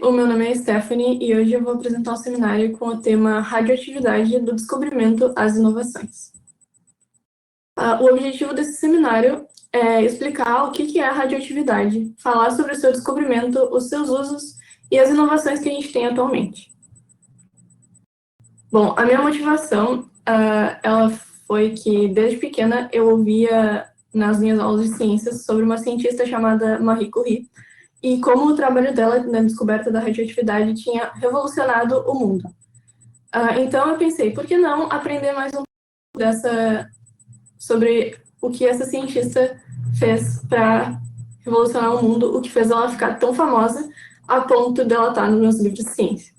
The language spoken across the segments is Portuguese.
o meu nome é Stephanie e hoje eu vou apresentar um seminário com o tema Radioatividade do Descobrimento às Inovações. O objetivo desse seminário é explicar o que é a radioatividade, falar sobre o seu descobrimento, os seus usos e as inovações que a gente tem atualmente. Bom, a minha motivação, ela foi que desde pequena eu ouvia nas minhas aulas de ciências sobre uma cientista chamada Marie Curie, e como o trabalho dela na descoberta da radioatividade tinha revolucionado o mundo. Então eu pensei, por que não aprender mais um pouco sobre o que essa cientista fez para revolucionar o mundo, o que fez ela ficar tão famosa a ponto dela estar nos meus livros de ciência.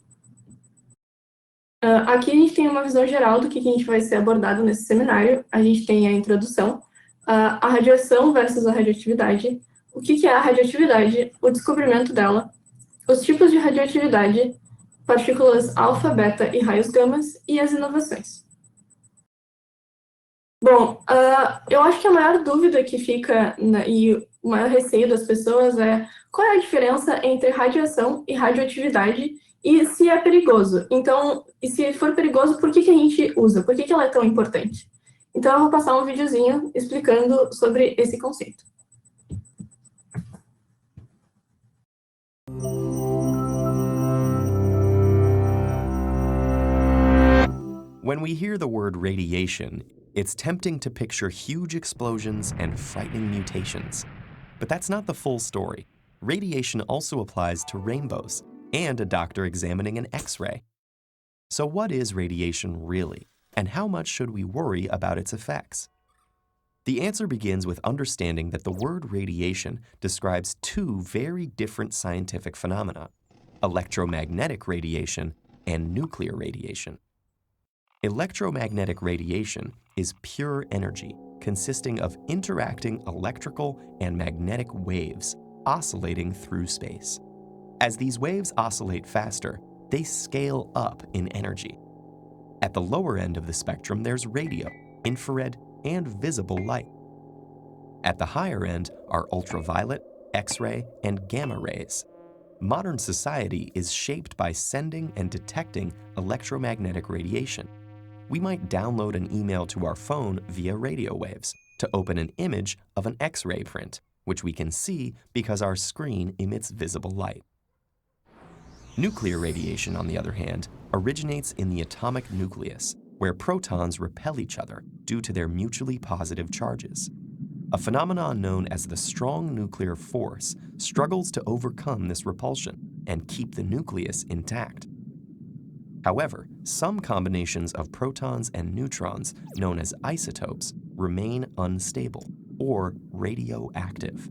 Aqui a gente tem uma visão geral do que a gente vai ser abordado nesse seminário. A gente tem a introdução, a radiação versus a radioatividade, o que é a radioatividade, o descobrimento dela, os tipos de radioatividade, partículas alfa, beta e raios gamas e as inovações. Bom, eu acho que a maior dúvida que fica e o maior receio das pessoas é qual é a diferença entre radiação e radioatividade e se é perigoso. Então, e se for perigoso, por que a gente usa? Por que ela é tão importante? Então, eu vou passar um videozinho explicando sobre esse conceito. When we hear the word radiation, it's tempting to picture huge explosions and frightening mutations. But that's not the full story. Radiation also applies to rainbows and a doctor examining an X-ray. So what is radiation really, and how much should we worry about its effects? The answer begins with understanding that the word radiation describes two very different scientific phenomena: electromagnetic radiation and nuclear radiation. Electromagnetic radiation is pure energy consisting of interacting electrical and magnetic waves oscillating through space. As these waves oscillate faster, they scale up in energy. At the lower end of the spectrum, there's radio, infrared, and visible light. At the higher end are ultraviolet, X-ray, and gamma rays. Modern society is shaped by sending and detecting electromagnetic radiation. We might download an email to our phone via radio waves to open an image of an X-ray print, which we can see because our screen emits visible light. Nuclear radiation, on the other hand, originates in the atomic nucleus, where protons repel each other due to their mutually positive charges. A phenomenon known as the strong nuclear force struggles to overcome this repulsion and keep the nucleus intact. However, some combinations of protons and neutrons, known as isotopes, remain unstable, or radioactive.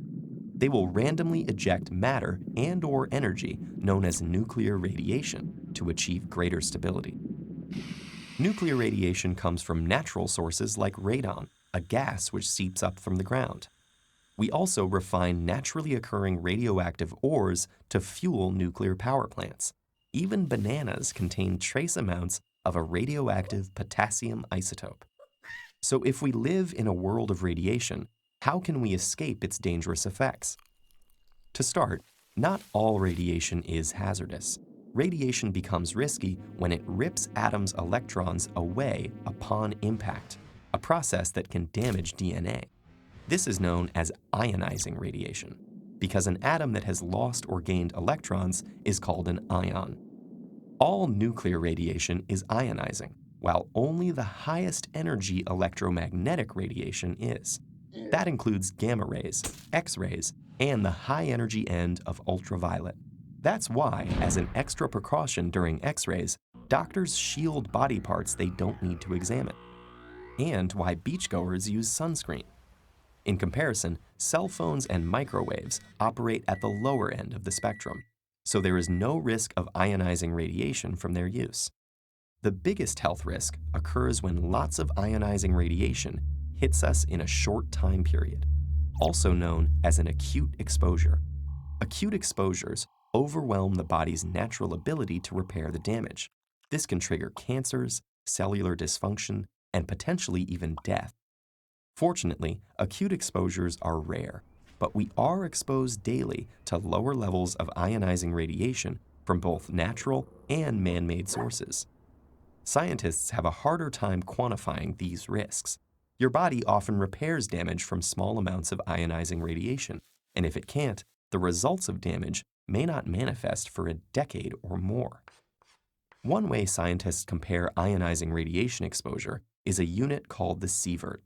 They will randomly eject matter and/or energy, known as nuclear radiation, to achieve greater stability. Nuclear radiation comes from natural sources like radon, a gas which seeps up from the ground. We also refine naturally occurring radioactive ores to fuel nuclear power plants. Even bananas contain trace amounts of a radioactive potassium isotope. So if we live in a world of radiation, how can we escape its dangerous effects? To start, not all radiation is hazardous. Radiation becomes risky when it rips atoms' electrons away upon impact, a process that can damage DNA. This is known as ionizing radiation, because an atom that has lost or gained electrons is called an ion. All nuclear radiation is ionizing, while only the highest energy electromagnetic radiation is. That includes gamma rays, X-rays, and the high energy end of ultraviolet. That's why, as an extra precaution during X-rays, doctors shield body parts they don't need to examine, and why beachgoers use sunscreen. In comparison, cell phones and microwaves operate at the lower end of the spectrum, so there is no risk of ionizing radiation from their use. The biggest health risk occurs when lots of ionizing radiation hits us in a short time period, also known as an acute exposure. Acute exposures overwhelm the body's natural ability to repair the damage. This can trigger cancers, cellular dysfunction, and potentially even death. Fortunately, acute exposures are rare, but we are exposed daily to lower levels of ionizing radiation from both natural and man-made sources. Scientists have a harder time quantifying these risks. Your body often repairs damage from small amounts of ionizing radiation, and if it can't, the results of damage may not manifest for a decade or more. One way scientists compare ionizing radiation exposure is a unit called the sievert.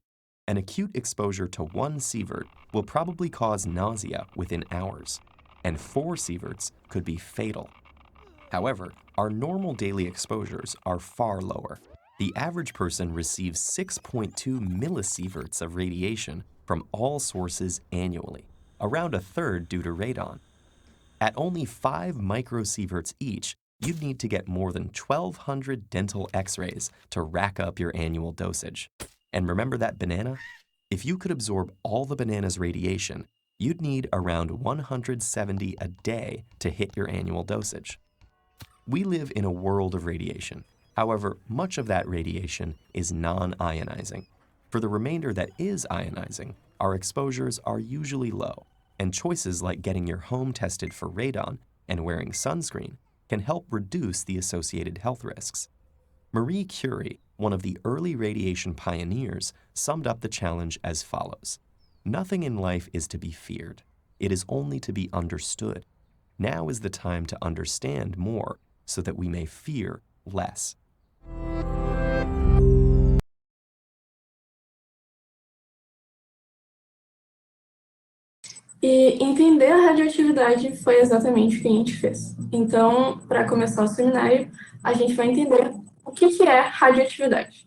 An acute exposure to 1 sievert will probably cause nausea within hours, and 4 sieverts could be fatal. However, our normal daily exposures are far lower. The average person receives 6.2 millisieverts of radiation from all sources annually, around a third due to radon. At only 5 microsieverts each, you'd need to get more than 1,200 dental x-rays to rack up your annual dosage. And remember that banana? If you could absorb all the banana's radiation, you'd need around 170 a day to hit your annual dosage. We live in a world of radiation. However, much of that radiation is non-ionizing. For the remainder that is ionizing, our exposures are usually low, and choices like getting your home tested for radon and wearing sunscreen can help reduce the associated health risks. Marie Curie, one of the early radiation pioneers, summed up the challenge as follows: "Nothing in life is to be feared. It is only to be understood. Now is the time to understand more so that we may fear less." E entender a radioatividade foi exatamente o que a gente fez. Então, para começar o seminário, a gente vai entender o que é radioatividade.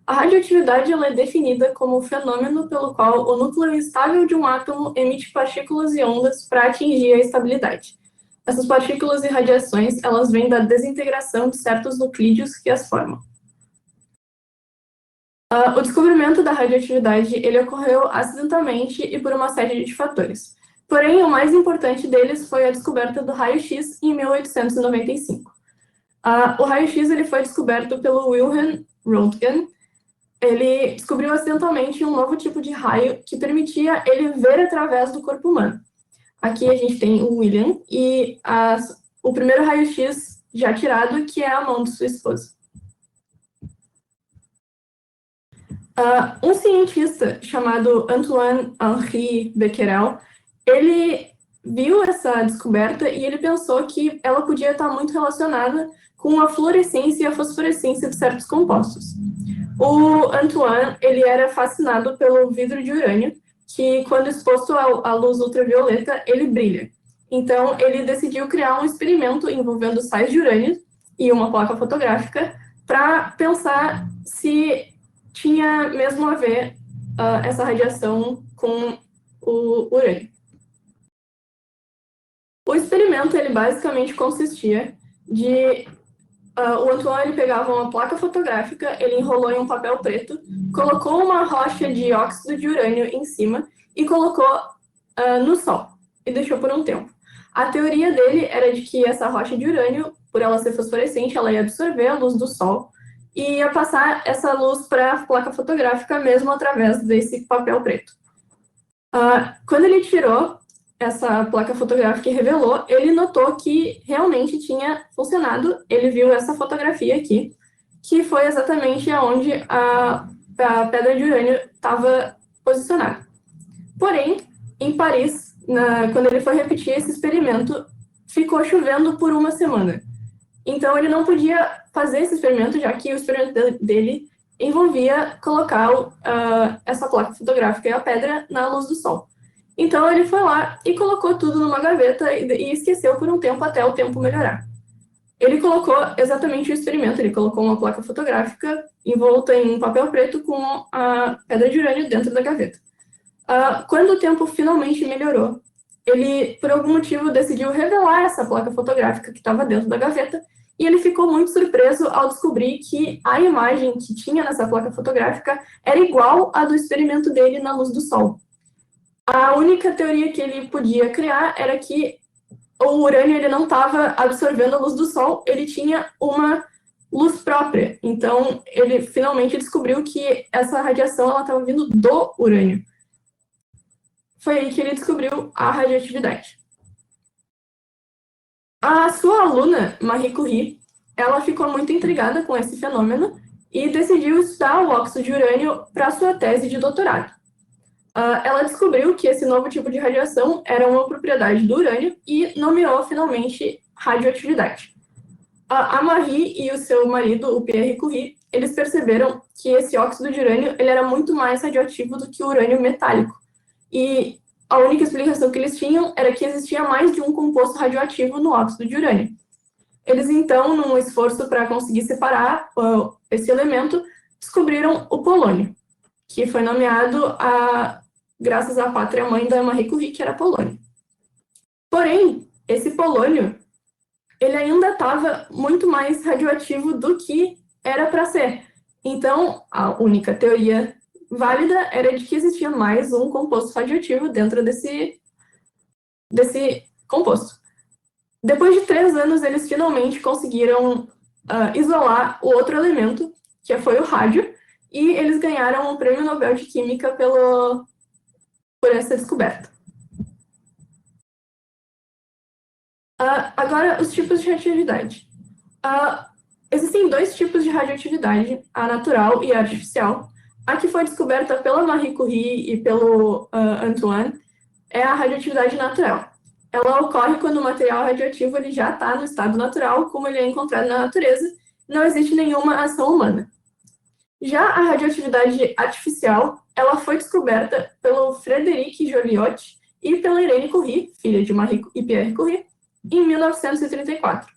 A radioatividade ela é definida como o fenômeno pelo qual o núcleo instável de um átomo emite partículas e ondas para atingir a estabilidade. Essas partículas e radiações elas vêm da desintegração de certos nuclídeos que as formam. O descobrimento da radioatividade ele ocorreu acidentalmente e por uma série de fatores. Porém, o mais importante deles foi a descoberta do raio-x em 1895. O raio-x ele foi descoberto pelo Wilhelm Röntgen. Ele descobriu acidentalmente um novo tipo de raio que permitia ele ver através do corpo humano. Aqui a gente tem o William e o primeiro raio-x já tirado, que é a mão de sua esposa. Um cientista chamado Antoine-Henri Becquerel, ele viu essa descoberta e ele pensou que ela podia estar muito relacionada com a fluorescência e a fosforescência de certos compostos. O Antoine, ele era fascinado pelo vidro de urânio, que quando exposto à luz ultravioleta, ele brilha. Então, ele decidiu criar um experimento envolvendo sais de urânio e uma placa fotográfica para pensar se tinha mesmo a ver essa radiação com o urânio. O experimento, ele basicamente consistia de... o Antoine pegava uma placa fotográfica, ele enrolou em um papel preto, colocou uma rocha de óxido de urânio em cima e colocou no sol, e deixou por um tempo. A teoria dele era de que essa rocha de urânio, por ela ser fosforescente, ela ia absorver a luz do sol e ia passar essa luz para a placa fotográfica mesmo através desse papel preto. Quando ele tirou essa placa fotográfica e revelou, ele notou que realmente tinha funcionado. Ele viu essa fotografia aqui, que foi exatamente onde a pedra de urânio estava posicionada. Porém, em Paris, quando ele foi repetir esse experimento, ficou chovendo por uma semana. Então, ele não podia fazer esse experimento, já que o experimento dele envolvia colocar essa placa fotográfica e a pedra na luz do sol. Então, ele foi lá e colocou tudo numa gaveta e esqueceu por um tempo até o tempo melhorar. Ele colocou exatamente o experimento, ele colocou uma placa fotográfica envolta em um papel preto com a pedra de urânio dentro da gaveta. Quando o tempo finalmente melhorou, ele, por algum motivo, decidiu revelar essa placa fotográfica que estava dentro da gaveta e ele ficou muito surpreso ao descobrir que a imagem que tinha nessa placa fotográfica era igual à do experimento dele na luz do sol. A única teoria que ele podia criar era que o urânio ele não estava absorvendo a luz do sol, ele tinha uma luz própria. Então, ele finalmente descobriu que essa radiação estava vindo do urânio. Foi aí que ele descobriu a radioatividade. A sua aluna, Marie Curie, ela ficou muito intrigada com esse fenômeno e decidiu estudar o óxido de urânio para sua tese de doutorado. Ela descobriu que esse novo tipo de radiação era uma propriedade do urânio e nomeou finalmente radioatividade. A Marie e o seu marido, o Pierre Curie, eles perceberam que esse óxido de urânio ele era muito mais radioativo do que o urânio metálico. E a única explicação que eles tinham era que existia mais de um composto radioativo no óxido de urânio. Eles, então, num esforço para conseguir separar esse elemento, descobriram o polônio, que foi nomeado graças à pátria-mãe da Marie Curie, que era a Polônia. Porém, esse polônio, ele ainda estava muito mais radioativo do que era para ser. Então, a única teoria válida era de que existia mais um composto radioativo dentro desse composto. Depois de 3 anos, eles finalmente conseguiram isolar o outro elemento, que foi o rádio, e eles ganharam o Prêmio Nobel de Química por essa descoberta. Agora, os tipos de radioatividade. Existem 2 tipos de radioatividade, a natural e a artificial. A que foi descoberta pela Marie Curie e pelo Antoine é a radioatividade natural. Ela ocorre quando o material radioativo ele já está no estado natural, como ele é encontrado na natureza, não existe nenhuma ação humana. Já a radioatividade artificial, ela foi descoberta pelo Frédéric Joliot e pela Irene Curie, filha de Marie e Pierre Curie, em 1934.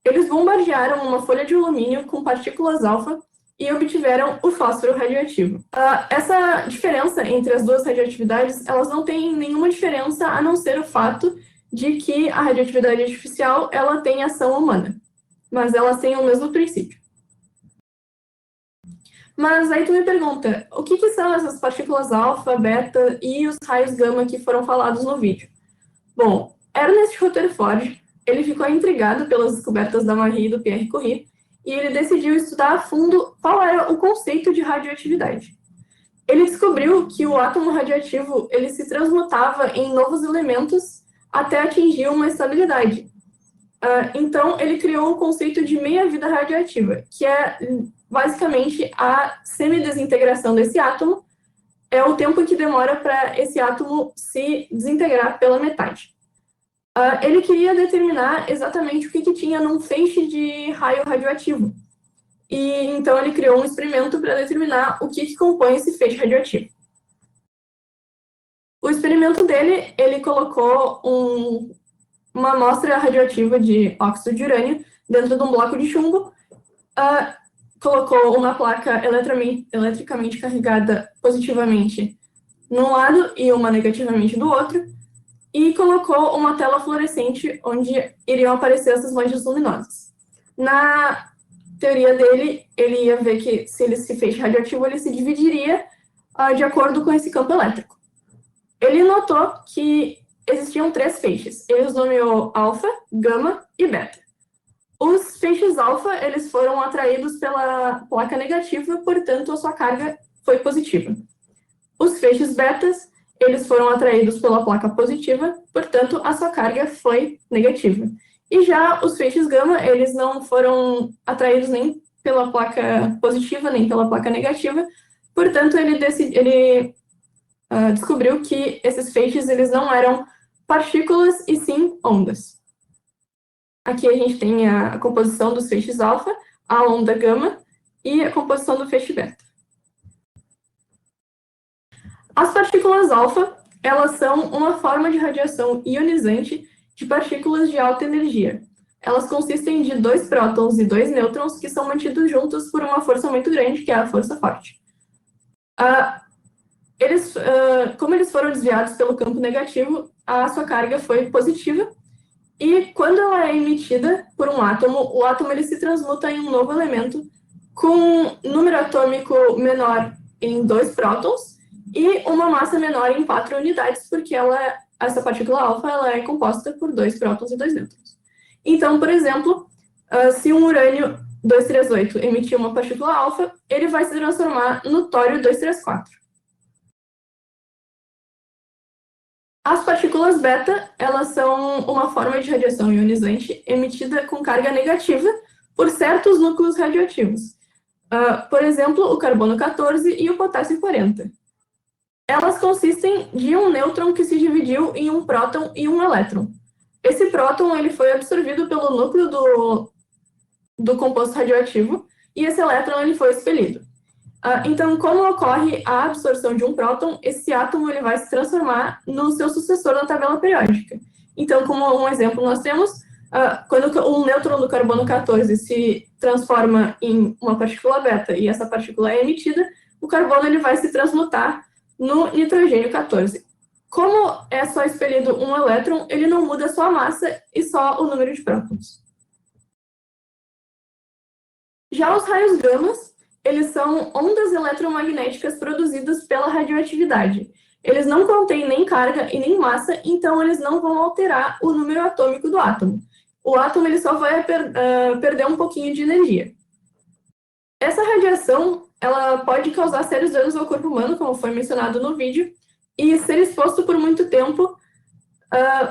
Eles bombardearam uma folha de alumínio com partículas alfa e obtiveram o fósforo radioativo. Essa diferença entre as duas radioatividades, elas não têm nenhuma diferença a não ser o fato de que a radioatividade artificial ela tem ação humana, mas elas têm o mesmo princípio. Mas aí tu me pergunta, o que são essas partículas alfa, beta e os raios gama que foram falados no vídeo? Bom, Ernest Rutherford, ele ficou intrigado pelas descobertas da Marie e do Pierre Curie, e ele decidiu estudar a fundo qual era o conceito de radioatividade. Ele descobriu que o átomo radioativo ele se transmutava em novos elementos até atingir uma estabilidade. Então, ele criou o conceito de meia-vida radioativa, que é basicamente a semidesintegração desse átomo, é o tempo que demora para esse átomo se desintegrar pela metade. Ele queria determinar exatamente o que tinha num feixe de raio radioativo. E então ele criou um experimento para determinar o que compõe esse feixe radioativo. O experimento dele, ele colocou uma amostra radioativa de óxido de urânio dentro de um bloco de chumbo, colocou uma placa eletricamente carregada positivamente num lado e uma negativamente do outro, e colocou uma tela fluorescente onde iriam aparecer essas manchas luminosas. Na teoria dele, ele ia ver que se ele se feixe radioativo, ele se dividiria de acordo com esse campo elétrico. Ele notou que existiam 3 feixes. Ele os nomeou alfa, gama e beta. Os feixes alfa, eles foram atraídos pela placa negativa, portanto, a sua carga foi positiva. Os feixes betas, eles foram atraídos pela placa positiva, portanto, a sua carga foi negativa. E já os feixes gama, eles não foram atraídos nem pela placa positiva, nem pela placa negativa, portanto, ele descobriu que esses feixes, eles não eram partículas, e sim ondas. Aqui a gente tem a composição dos feixes alfa, a onda gama e a composição do feixe beta. As partículas alfa, elas são uma forma de radiação ionizante de partículas de alta energia. Elas consistem de 2 prótons e 2 nêutrons que são mantidos juntos por uma força muito grande, que é a força forte. Como eles foram desviados pelo campo negativo, a sua carga foi positiva, e quando ela é emitida por um átomo, o átomo ele se transmuta em um novo elemento com número atômico menor em 2 prótons e uma massa menor em 4 unidades, porque essa partícula alfa ela é composta por 2 prótons e 2 nêutrons. Então, por exemplo, se um urânio 238 emitir uma partícula alfa, ele vai se transformar no tório 234. As partículas beta, elas são uma forma de radiação ionizante emitida com carga negativa por certos núcleos radioativos. Por exemplo, o carbono 14 e o potássio 40. Elas consistem de um nêutron que se dividiu em um próton e um elétron. Esse próton ele foi absorvido pelo núcleo do composto radioativo e esse elétron ele foi expelido. Então, como ocorre a absorção de um próton, esse átomo ele vai se transformar no seu sucessor na tabela periódica. Então, como um exemplo, nós temos quando um nêutron do carbono 14 se transforma em uma partícula beta e essa partícula é emitida, o carbono ele vai se transmutar no nitrogênio 14. Como é só expelido um elétron, ele não muda só a massa e só o número de prótons. Já os raios gamas, eles são ondas eletromagnéticas produzidas pela radioatividade. Eles não contêm nem carga e nem massa, então eles não vão alterar o número atômico do átomo. O átomo ele só vai perder um pouquinho de energia. Essa radiação ela pode causar sérios danos ao corpo humano, como foi mencionado no vídeo, e ser exposto por muito tempo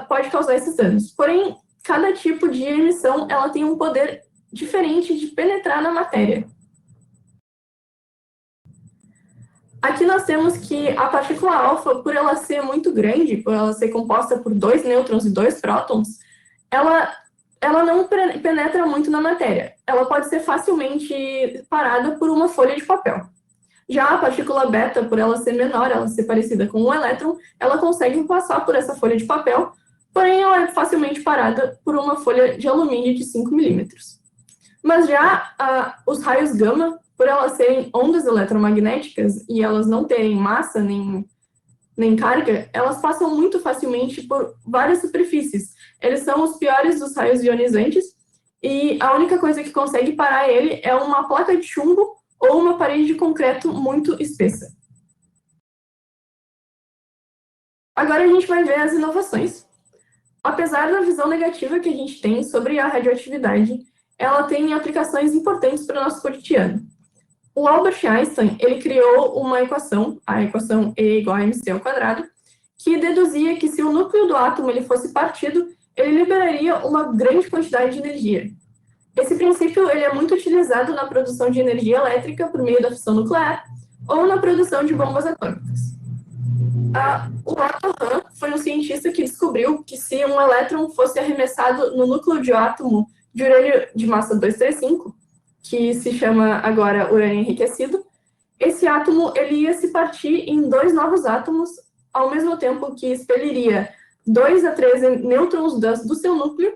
pode causar esses danos. Porém, cada tipo de emissão ela tem um poder diferente de penetrar na matéria. Aqui nós temos que a partícula alfa, por ela ser muito grande, por ela ser composta por 2 nêutrons e 2 prótons, ela não penetra muito na matéria. Ela pode ser facilmente parada por uma folha de papel. Já a partícula beta, por ela ser menor, ela ser parecida com um elétron, ela consegue passar por essa folha de papel, porém ela é facilmente parada por uma folha de alumínio de 5 milímetros. Mas já os raios gama, por elas serem ondas eletromagnéticas e elas não terem massa nem carga, elas passam muito facilmente por várias superfícies. Eles são os piores dos raios ionizantes e a única coisa que consegue parar ele é uma placa de chumbo ou uma parede de concreto muito espessa. Agora a gente vai ver as inovações. Apesar da visão negativa que a gente tem sobre a radioatividade, ela tem aplicações importantes para o nosso cotidiano. O Albert Einstein, ele criou uma equação, a equação E igual a mc ao quadrado, que deduzia que se o núcleo do átomo ele fosse partido, ele liberaria uma grande quantidade de energia. Esse princípio ele é muito utilizado na produção de energia elétrica por meio da fissão nuclear ou na produção de bombas atômicas. O Otto Hahn foi um cientista que descobriu que se um elétron fosse arremessado no núcleo de átomo de urânio de massa 235, que se chama agora urânio enriquecido, esse átomo ele ia se partir em 2 novos átomos, ao mesmo tempo que expeliria 2 a 13 nêutrons do seu núcleo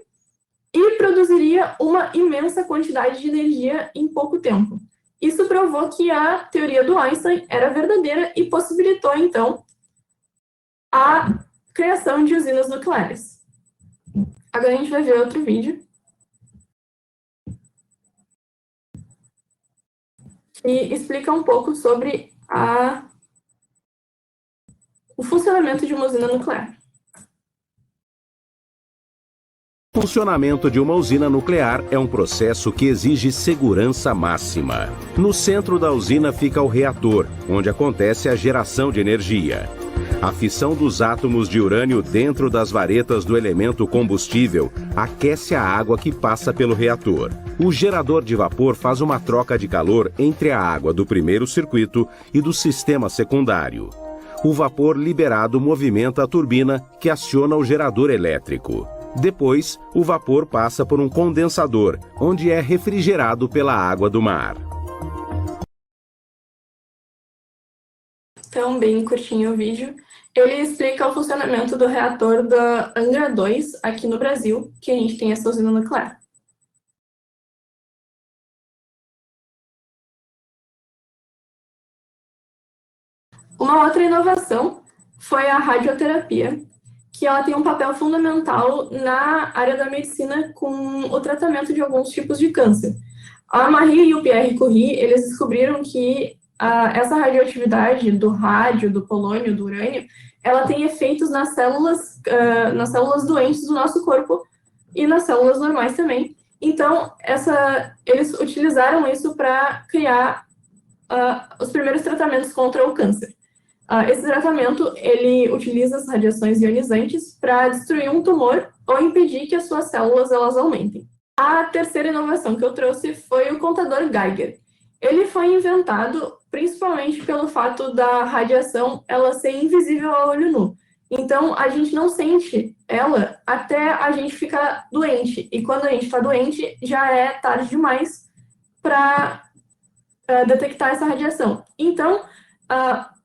e produziria uma imensa quantidade de energia em pouco tempo. Isso provou que a teoria do Einstein era verdadeira e possibilitou, então, a criação de usinas nucleares. Agora a gente vai ver outro vídeo. Que explica um pouco sobre o funcionamento de uma usina nuclear. O funcionamento de uma usina nuclear é um processo que exige segurança máxima. No centro da usina fica o reator, onde acontece a geração de energia. A fissão dos átomos de urânio dentro das varetas do elemento combustível aquece a água que passa pelo reator. O gerador de vapor faz uma troca de calor entre a água do primeiro circuito e do sistema secundário. O vapor liberado movimenta a turbina que aciona o gerador elétrico. Depois, o vapor passa por um condensador, onde é refrigerado pela água do mar. Então, bem curtinho o vídeo. Ele explica o funcionamento do reator da Angra 2, aqui no Brasil, que a gente tem essa usina nuclear. Uma outra inovação foi a radioterapia, que ela tem um papel fundamental na área da medicina com o tratamento de alguns tipos de câncer. A Marie e o Pierre Curie, eles descobriram que essa radioatividade do rádio, do polônio, do urânio, ela tem efeitos nas células doentes do nosso corpo e nas células normais também. Então, eles utilizaram isso para criar os primeiros tratamentos contra o câncer. Esse tratamento, ele utiliza as radiações ionizantes para destruir um tumor ou impedir que as suas células elas aumentem. A terceira inovação que eu trouxe foi o contador Geiger. Ele foi inventado principalmente pelo fato da radiação ela ser invisível ao olho nu. Então, a gente não sente ela até a gente ficar doente. E quando a gente está doente, já é tarde demais para detectar essa radiação. Então,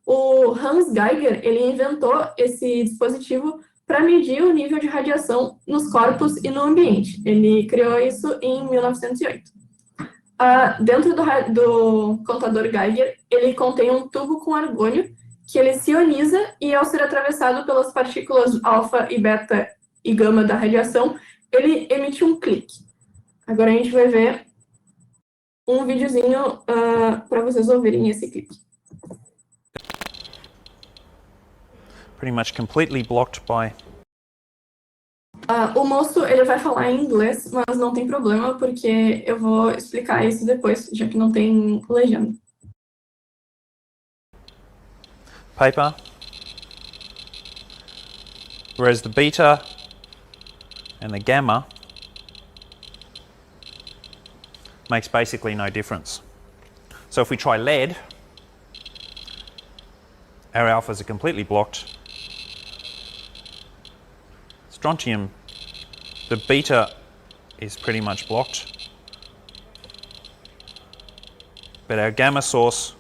o Hans Geiger, ele inventou esse dispositivo para medir o nível de radiação nos corpos e no ambiente. Ele criou isso em 1908. Dentro do contador Geiger, ele contém um tubo com argônio que ele se ioniza e, ao ser atravessado pelas partículas alfa e beta e gama da radiação, ele emite um clique. Agora a gente vai ver um videozinho para vocês ouvirem esse clique. Pretty much completely blocked by. O moço, ele vai falar em inglês, mas não tem problema, porque eu vou explicar isso depois, já que não tem legenda. Paper, whereas the beta and the gamma makes basically no difference. So if we try lead, our alphas are completely blocked. Strontium, the beta is pretty much blocked, but our gamma source,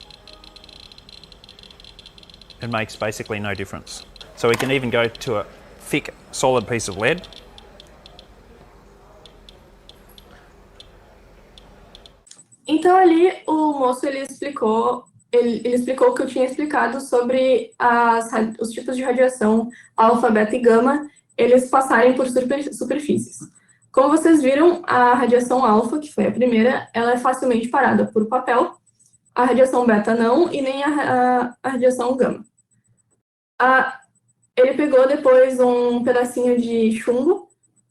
it makes basically no difference. So we can even go to a thick, solid piece of lead. Então ali o moço ele explicou o que eu tinha explicado sobre os tipos de radiação alfa, beta e gama, eles passarem por superfícies. Como vocês viram, a radiação alfa, que foi a primeira, ela é facilmente parada por papel, a radiação beta não, e nem a radiação gama. Ele pegou depois um pedacinho de chumbo,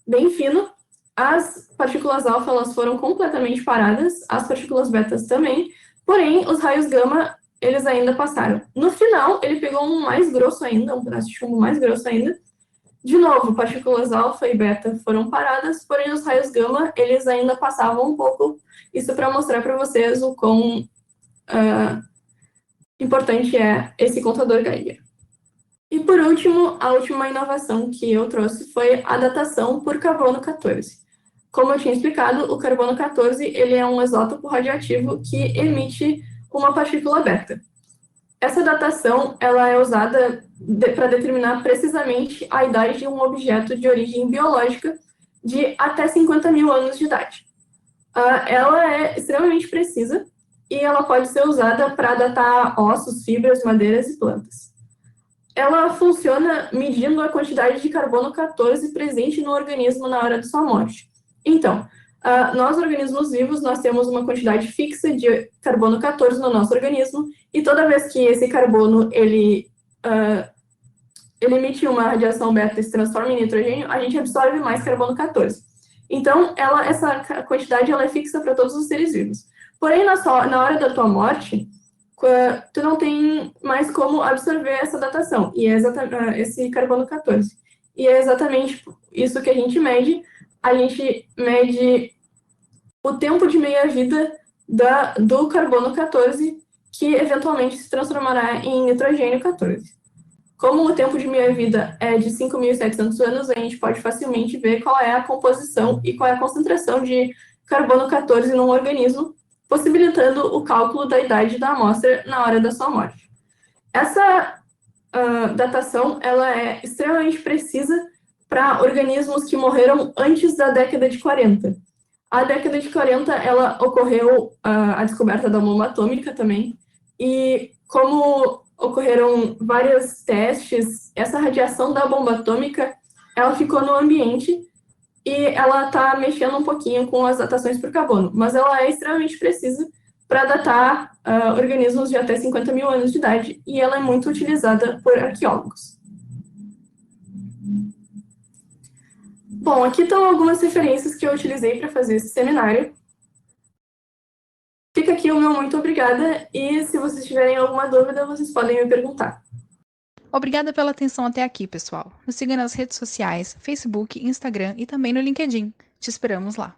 bem fino. As partículas alfa elas foram completamente paradas, as partículas betas também, porém, os raios gama, eles ainda passaram. No final, ele pegou um mais grosso ainda, um pedaço de chumbo mais grosso ainda. De novo, partículas alfa e beta foram paradas, porém, os raios gama, eles ainda passavam um pouco. Isso para mostrar para vocês o quão importante é esse contador Geiger. E por último, a última inovação que eu trouxe foi a datação por carbono 14. Como eu tinha explicado, o carbono 14 ele é um isótopo radioativo que emite uma partícula beta. Essa datação ela é usada para determinar precisamente a idade de um objeto de origem biológica de até 50 mil anos de idade. Ela é extremamente precisa e ela pode ser usada para datar ossos, fibras, madeiras e plantas. Ela funciona medindo a quantidade de carbono 14 presente no organismo na hora de sua morte. Então, nós, organismos vivos, nós temos uma quantidade fixa de carbono 14 no nosso organismo, e toda vez que esse carbono ele emite uma radiação beta e se transforma em nitrogênio, a gente absorve mais carbono 14. Então, essa quantidade ela é fixa para todos os seres vivos. Porém, na hora da tua morte, tu não tem mais como absorver essa datação, e é esse carbono 14. E é exatamente isso que a gente mede. A gente mede o tempo de meia-vida do carbono 14, que eventualmente se transformará em nitrogênio 14. Como o tempo de meia-vida é de 5.700 anos, a gente pode facilmente ver qual é a composição e qual é a concentração de carbono 14 num organismo, possibilitando o cálculo da idade da amostra na hora da sua morte. Essa datação ela é extremamente precisa para organismos que morreram antes da década de 40. A década de 40, ela ocorreu a descoberta da bomba atômica também, e como ocorreram vários testes, essa radiação da bomba atômica, ela ficou no ambiente e ela está mexendo um pouquinho com as datações por carbono, mas ela é extremamente precisa para datar organismos de até 50 mil anos de idade, e ela é muito utilizada por arqueólogos. Bom, aqui estão algumas referências que eu utilizei para fazer esse seminário. Fica aqui o meu muito obrigada, e se vocês tiverem alguma dúvida, vocês podem me perguntar. Obrigada pela atenção até aqui, pessoal. Nos siga nas redes sociais, Facebook, Instagram e também no LinkedIn. Te esperamos lá.